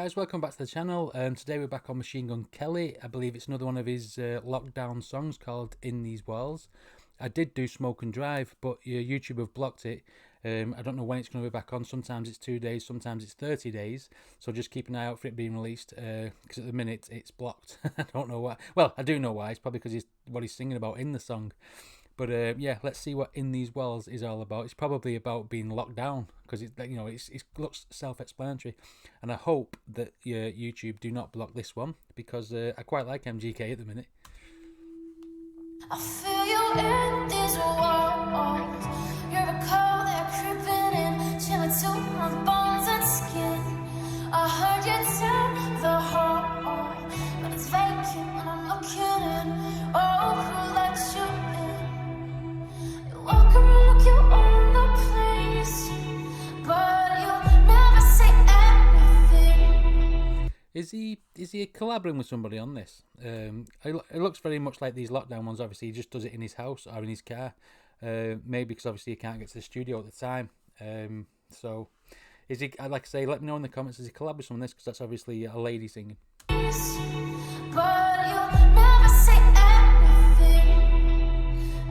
guys, welcome back to the channel. Today we're back on Machine Gun Kelly. I believe it's another one of his lockdown songs called In These Walls. I did do Smoke and Drive, but YouTube have blocked it. I don't know when it's going to be back on. Sometimes it's 2 days, sometimes it's 30 days. So just keep an eye out for it being released, because at the minute it's blocked. I don't know why. Well, I do know why. It's probably because it's what he's singing about in the song. But yeah, let's see what In These Walls is all about. It's probably about being locked down, because it looks self-explanatory. And I hope that YouTube do not block this one, because I quite like MGK at the minute. I feel you in these walls. You're a cold that creeping in, chilling to my bones and skin. I heard you tell the hall, but it's vacant when I'm looking in. Oh, who let you in? You walk around like you own the place, but you never say anything. Is he collaborating with somebody on this? It looks very much like these lockdown ones. Obviously, he just does it in his house or in his car. Maybe because obviously he can't get to the studio at the time. So, is he? I'd like to say, let me know in the comments. Is he collab with someone on this? Because that's obviously a lady singing. But you never say anything.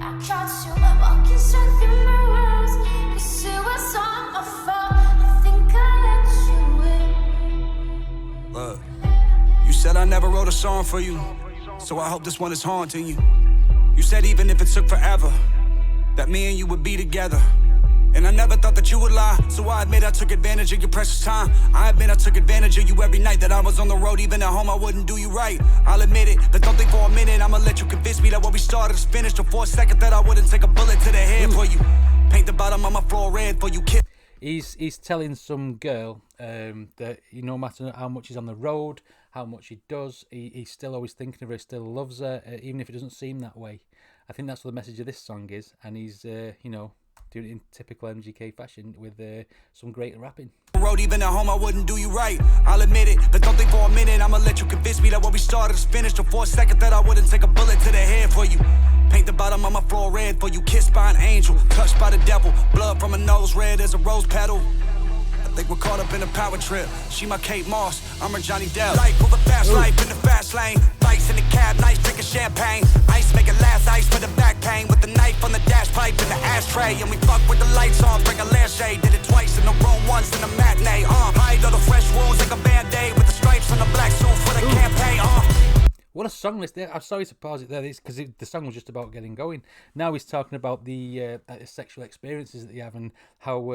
I caught you walking straight through my words. 'Cause it was all my fault. I think I let you in. Look, you said I never wrote a song for you, so I hope this one is haunting you. You said even if it took forever, that me and you would be together. And I never thought that you would lie, so I admit I took advantage of your precious time. I admit I took advantage of you every night that I was on the road. Even at home I wouldn't do you right, I'll admit it. But don't think for a minute I'ma let you convince me that what we started is finished. Or for a second that I wouldn't take a bullet to the head for you. Paint the bottom of my floor red for you. He's telling some girl that no matter how much he's on the road, how much he does, he's still always thinking of her, still loves her, even if it doesn't seem that way. I think that's what the message of this song is, and he's doing it in typical MGK fashion with some great rapping. Road, even at home I wouldn't do you right, I'll admit it. But don't think for a minute I'ma let you convince me that what we started is finished. Or for a second that I wouldn't take a bullet to the head for you. Paint the bottom of my floor red for you. Kissed by an angel, touched by the devil. Blood from a nose red as a rose petal. I think we're caught up in a power trip. She my Kate Moss, I'm her Johnny Depp. Life with a fast life in the fast lane. Bikes in the cab, nice drinking champagne. Ice make it last, ice for the back pain. With the knife on the dash pipe in the ashtray. And we fuck with the lights on, bring a lampshade. Did it twice in the room, once in the matinee. Hide all the fresh wounds like a band-aid. With the stripes on the black suit for the campaign. What a song list there. I'm sorry to pause it there, because the song was just about getting going. Now he's talking about the sexual experiences that they have and how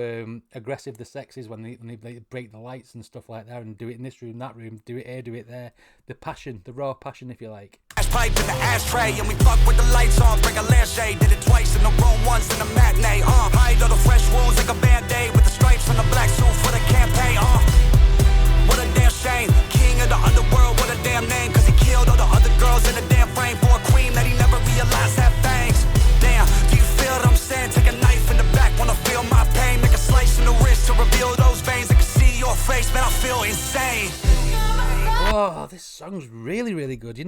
aggressive the sex is when they break the lights and stuff like that, and do it in this room, that room, do it here, do it there. The passion, the raw passion, if you like. Pipe in the ashtray, and we fuck with the lights on, bring a lampshade. Did it twice in the room, once in the matinee. Hide all the fresh wounds like a band-aid. With the stripes on the black suit for the campaign. What a damn shame. King of the underworld, what a damn name. 'Cause he killed all the other girls in the damn frame for a queen that he never realized had fangs. Damn, do you feel what I'm saying? Take a knife in the back, wanna feel my pain. Make a slice in the wrist to reveal those veins. I can see your face, man, I feel insane. Oh, this song's really, really good.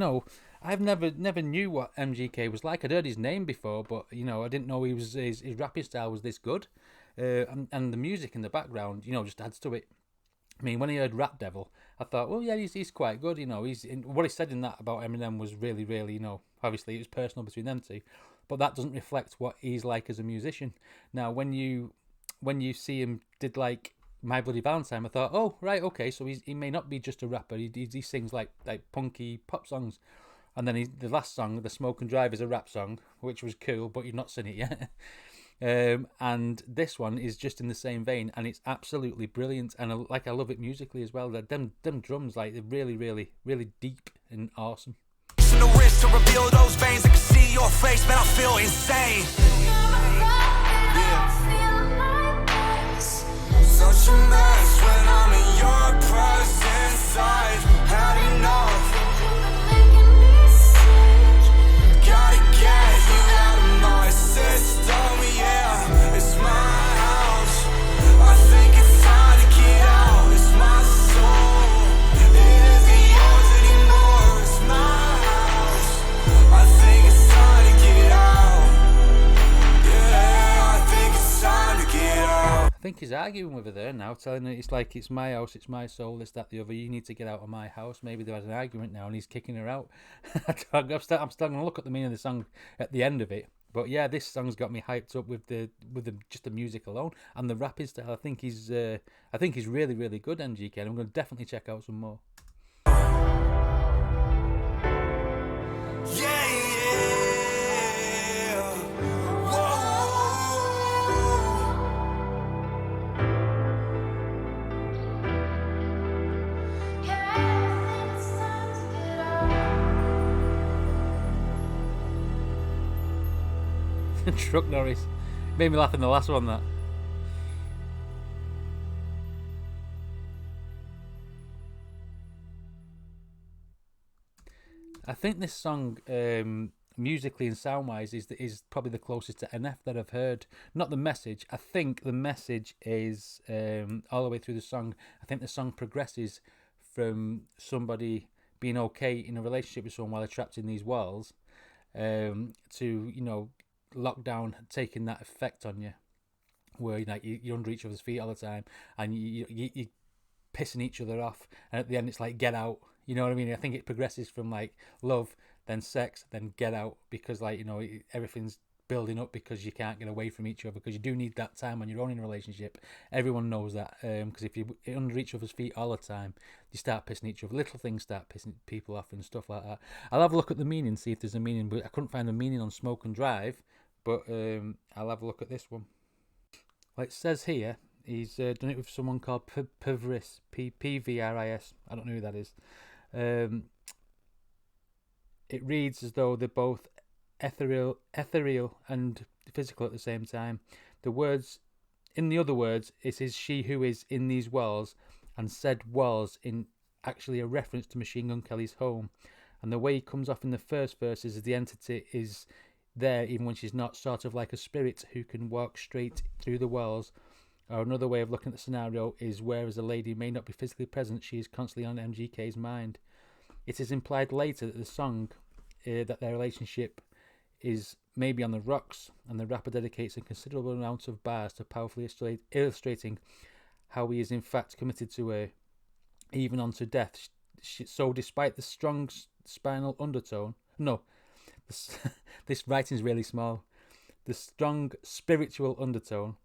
I've never knew what MGK was like. I'd heard his name before, but I didn't know his rapping style was this good. And the music in the background, just adds to it. I mean, when I heard Rap Devil, I thought, well, yeah, he's quite good. What he said in that about Eminem was really, really, obviously it was personal between them two, but that doesn't reflect what he's like as a musician. Now, when you see him did like My Bloody Valentine, I thought, oh, right, okay, so he may not be just a rapper. He sings like punky pop songs. And then the last song, The Smoke and Drive, is a rap song, which was cool, but you've not seen it yet. And this one is just in the same vein, and it's absolutely brilliant. And I love it musically as well. Them drums, they're really, really, really deep and awesome. In the wrist to reveal those veins, I can see your face, man, I feel insane. Such a mess when I'm in your presence. I've had enough. Gotta get you out of my system, yeah. It's my house. I think it's time to get out. It's my soul. It isn't yours anymore. It's my house. I think it's time to get out. Yeah, I think it's time to get out. I think he's arguing with her there now, telling her it's like it's my house, it's my soul, this, that, the other. You need to get out of my house. Maybe they had an argument now, and he's kicking her out. I'm still going to look at the meaning of the song at the end of it. But yeah, this song's got me hyped up with just the music alone and the rapping style. I think he's really, really good, MGK. And I'm going to definitely check out some more. Truck Norris made me laugh in the last one. That I think this song, musically and sound wise, is probably the closest to NF that I've heard. Not the message. I think the message is all the way through the song. I think the song progresses from somebody being okay in a relationship with someone while they're trapped in these walls, to lockdown taking that effect on you, where you're under each other's feet all the time, and you're pissing each other off, and at the end it's like get out. You know what I mean? I think it progresses from like love, then sex, then get out, because everything's building up because you can't get away from each other, because you do need that time on your own in a relationship. Everyone knows that, because if you're under each other's feet all the time, you start pissing each other. Little things start pissing people off and stuff like that. I'll have a look at the meaning, see if there's a meaning, but I couldn't find a meaning on Smoke and Drive. But I'll have a look at this one. Like it says here, he's done it with someone called Pvris, Pvris. I don't know who that is. It reads as though they're both ethereal and physical at the same time. In the other words, it is she who is in these walls, and said walls in actually a reference to Machine Gun Kelly's home. And the way he comes off in the first verse is the entity is there even when she's not, sort of like a spirit who can walk straight through the walls. Or another way of looking at the scenario is, whereas a lady may not be physically present, she is constantly on MGK's mind. It is implied later that the song, that their relationship is maybe on the rocks, and the rapper dedicates a considerable amount of bars to powerfully illustrating how he is in fact committed to her, even unto death. So despite the strong spinal undertone, this writing is really small. The strong spiritual undertone.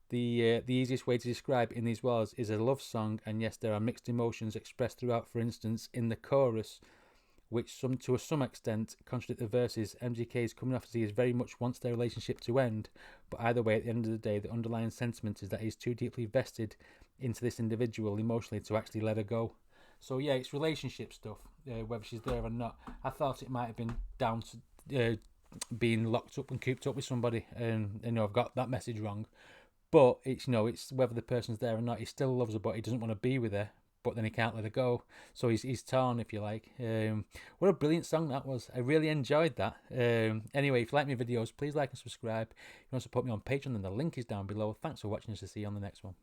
The easiest way to describe in these walls is a love song, and yes, there are mixed emotions expressed throughout. For instance, in the chorus, which to some extent contradict the verses, MGK is coming off as he very much wants their relationship to end. But either way, at the end of the day, the underlying sentiment is that he's too deeply vested into this individual emotionally to actually let her go. So yeah, it's relationship stuff, whether she's there or not. I thought it might have been down to being locked up and cooped up with somebody, and I've got that message wrong. But it's it's whether the person's there or not. He still loves her, but he doesn't want to be with her. But then he can't let her go, so he's torn, if you like. What a brilliant song that was. I really enjoyed that. Anyway, if you like my videos, please like and subscribe. If you want to support me on Patreon, then the link is down below. Thanks for watching us. To see you on the next one.